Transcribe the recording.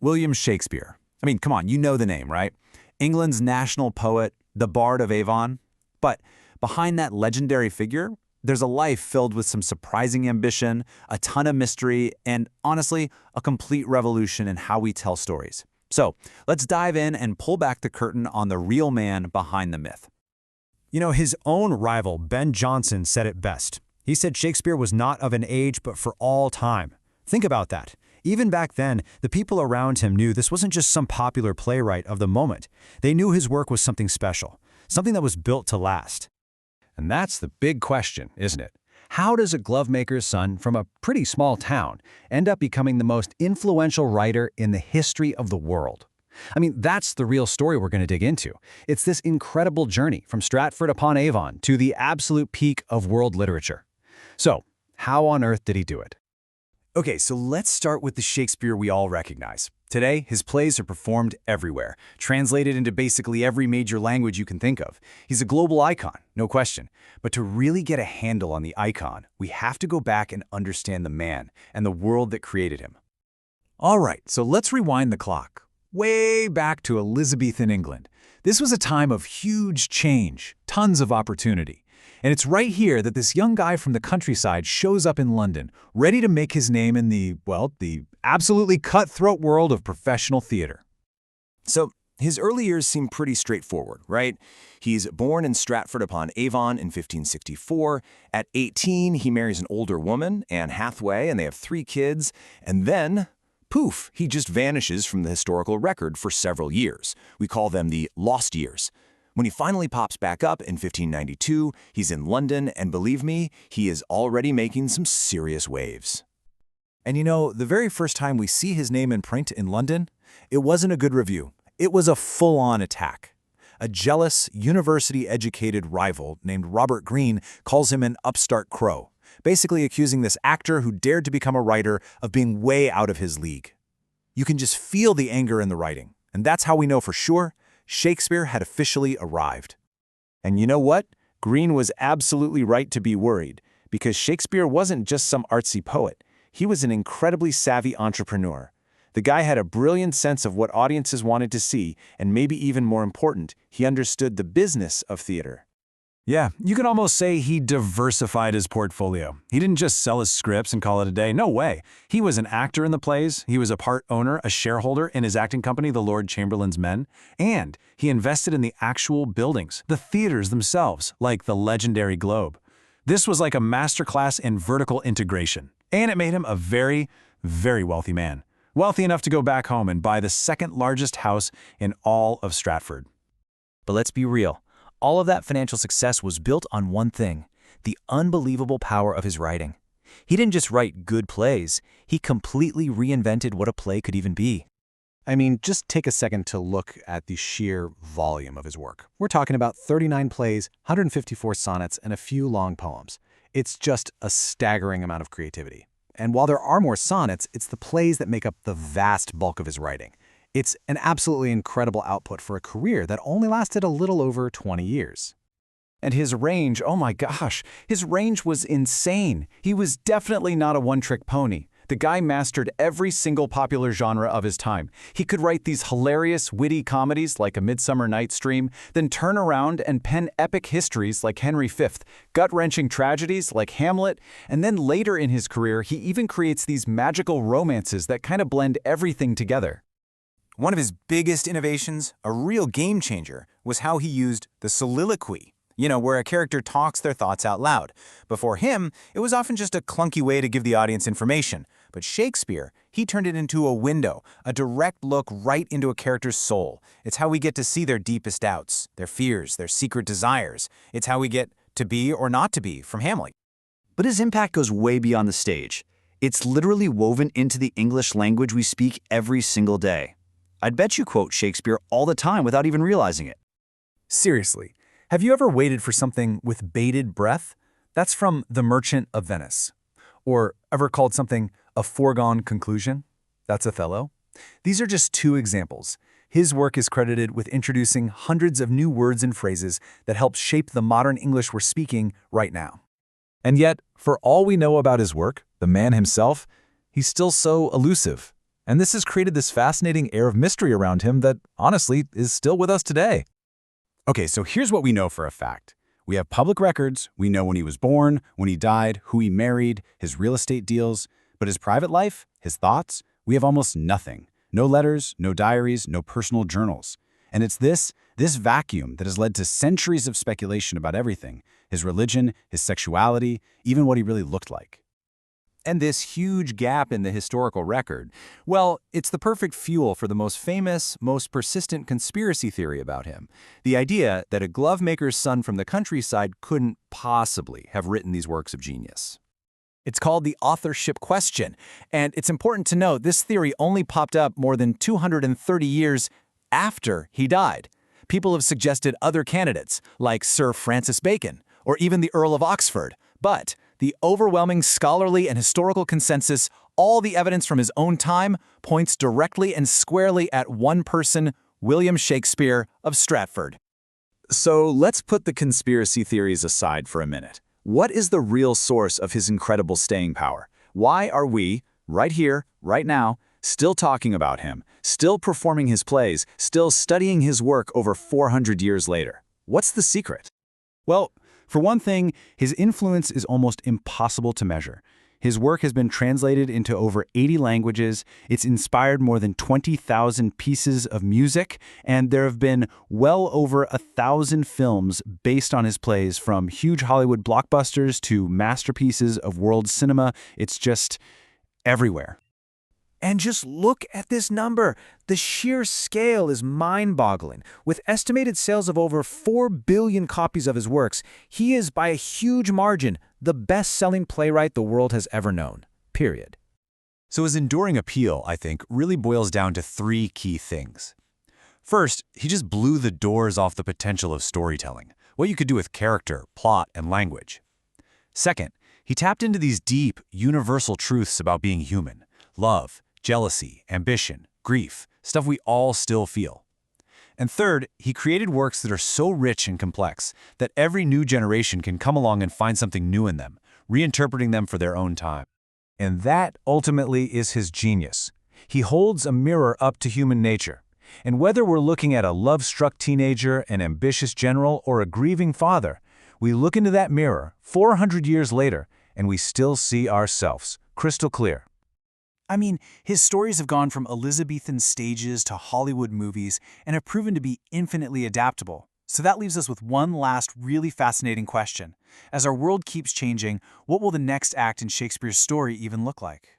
William Shakespeare. I mean, come on, you know the name, right? England's national poet, the Bard of Avon. But behind that legendary figure, there's a life filled with some surprising ambition, a ton of mystery, and honestly, a complete revolution in how we tell stories. So let's dive in and pull back the curtain on the real man behind the myth. You know, his own rival, Ben Jonson, said it best. He said Shakespeare was not of an age, but for all time. Think about that. Even back then, the people around him knew this wasn't just some popular playwright of the moment. They knew his work was something special, something that was built to last. And that's the big question, isn't it? How does a glovemaker's son from a pretty small town end up becoming the most influential writer in the history of the world? I mean, that's the real story we're going to dig into. It's this incredible journey from Stratford-upon-Avon to the absolute peak of world literature. So, how on earth did he do it? Okay, so let's start with the Shakespeare we all recognize. Today, his plays are performed everywhere, translated into basically every major language you can think of. He's a global icon, no question. But to really get a handle on the icon, we have to go back and understand the man and the world that created him. All right, so let's rewind the clock. Way back to Elizabethan England. This was a time of huge change, tons of opportunity. And it's right here that this young guy from the countryside shows up in London, ready to make his name in the absolutely cutthroat world of professional theater. So, his early years seem pretty straightforward, right? He's born in Stratford-upon-Avon in 1564. At 18, he marries an older woman, Anne Hathaway, and they have 3 kids. And then, poof, he just vanishes from the historical record for several years. We call them the lost years. When he finally pops back up in 1592, he's in London, and believe me, he is already making some serious waves. And you know, the very first time we see his name in print in London, it wasn't a good review. It was a full-on attack. A jealous, university-educated rival named Robert Greene calls him an upstart crow, basically accusing this actor who dared to become a writer of being way out of his league. You can just feel the anger in the writing, and that's how we know for sure Shakespeare had officially arrived. And you know what? Greene was absolutely right to be worried, because Shakespeare wasn't just some artsy poet. He was an incredibly savvy entrepreneur. The guy had a brilliant sense of what audiences wanted to see, and maybe even more important, he understood the business of theater. Yeah, you could almost say he diversified his portfolio. He didn't just sell his scripts and call it a day. No way. He was an actor in the plays, he was a part owner, a shareholder in his acting company, the Lord Chamberlain's Men, and he invested in the actual buildings, the theaters themselves, like the legendary Globe. This was like a masterclass in vertical integration, and it made him a very, very wealthy man. Wealthy enough to go back home and buy the second largest house in all of Stratford. But let's be real. All of that financial success was built on one thing, the unbelievable power of his writing. He didn't just write good plays, he completely reinvented what a play could even be. I mean, just take a second to look at the sheer volume of his work. We're talking about 39 plays, 154 sonnets, and a few long poems. It's just a staggering amount of creativity. And while there are more sonnets, it's the plays that make up the vast bulk of his writing. It's an absolutely incredible output for a career that only lasted a little over 20 years. And his range, oh my gosh, his range was insane. He was definitely not a one-trick pony. The guy mastered every single popular genre of his time. He could write these hilarious, witty comedies like A Midsummer Night's Dream, then turn around and pen epic histories like Henry V, gut-wrenching tragedies like Hamlet, and then later in his career, he even creates these magical romances that kind of blend everything together. One of his biggest innovations, a real game changer, was how he used the soliloquy. You know, where a character talks their thoughts out loud. Before him, it was often just a clunky way to give the audience information. But Shakespeare, he turned it into a window, a direct look right into a character's soul. It's how we get to see their deepest doubts, their fears, their secret desires. It's how we get to be or not to be from Hamlet. But his impact goes way beyond the stage. It's literally woven into the English language we speak every single day. I'd bet you quote Shakespeare all the time without even realizing it. Seriously, have you ever waited for something with bated breath? That's from The Merchant of Venice. Or ever called something a foregone conclusion? That's Othello. These are just 2 examples. His work is credited with introducing hundreds of new words and phrases that help shape the modern English we're speaking right now. And yet, for all we know about his work, the man himself, he's still so elusive. And this has created this fascinating air of mystery around him that, honestly, is still with us today. Okay, so here's what we know for a fact. We have public records, we know when he was born, when he died, who he married, his real estate deals, but his private life, his thoughts, we have almost nothing. No letters, no diaries, no personal journals. And it's this vacuum that has led to centuries of speculation about everything, his religion, his sexuality, even what he really looked like. And this huge gap in the historical record, well, it's the perfect fuel for the most famous, most persistent conspiracy theory about him. The idea that a glovemaker's son from the countryside couldn't possibly have written these works of genius. It's called the authorship question, and it's important to note this theory only popped up more than 230 years after he died. People have suggested other candidates, like Sir Francis Bacon, or even the Earl of Oxford, but the overwhelming scholarly and historical consensus, all the evidence from his own time, points directly and squarely at one person, William Shakespeare of Stratford. So let's put the conspiracy theories aside for a minute. What is the real source of his incredible staying power? Why are we, right here, right now, still talking about him, still performing his plays, still studying his work over 400 years later? What's the secret? Well, for one thing, his influence is almost impossible to measure. His work has been translated into over 80 languages, it's inspired more than 20,000 pieces of music, and there have been well over 1,000 films based on his plays, from huge Hollywood blockbusters to masterpieces of world cinema. It's just everywhere. And just look at this number. The sheer scale is mind-boggling. With estimated sales of over 4 billion copies of his works, he is, by a huge margin, the best-selling playwright the world has ever known. Period. So his enduring appeal, I think, really boils down to three key things. First, he just blew the doors off the potential of storytelling, what you could do with character, plot, and language. Second, he tapped into these deep, universal truths about being human: love, jealousy, ambition, grief, stuff we all still feel. And third, he created works that are so rich and complex that every new generation can come along and find something new in them, reinterpreting them for their own time. And that, ultimately, is his genius. He holds a mirror up to human nature. And whether we're looking at a love-struck teenager, an ambitious general, or a grieving father, we look into that mirror 400 years later, and we still see ourselves, crystal clear. I mean, his stories have gone from Elizabethan stages to Hollywood movies and have proven to be infinitely adaptable. So that leaves us with one last really fascinating question. As our world keeps changing, what will the next act in Shakespeare's story even look like?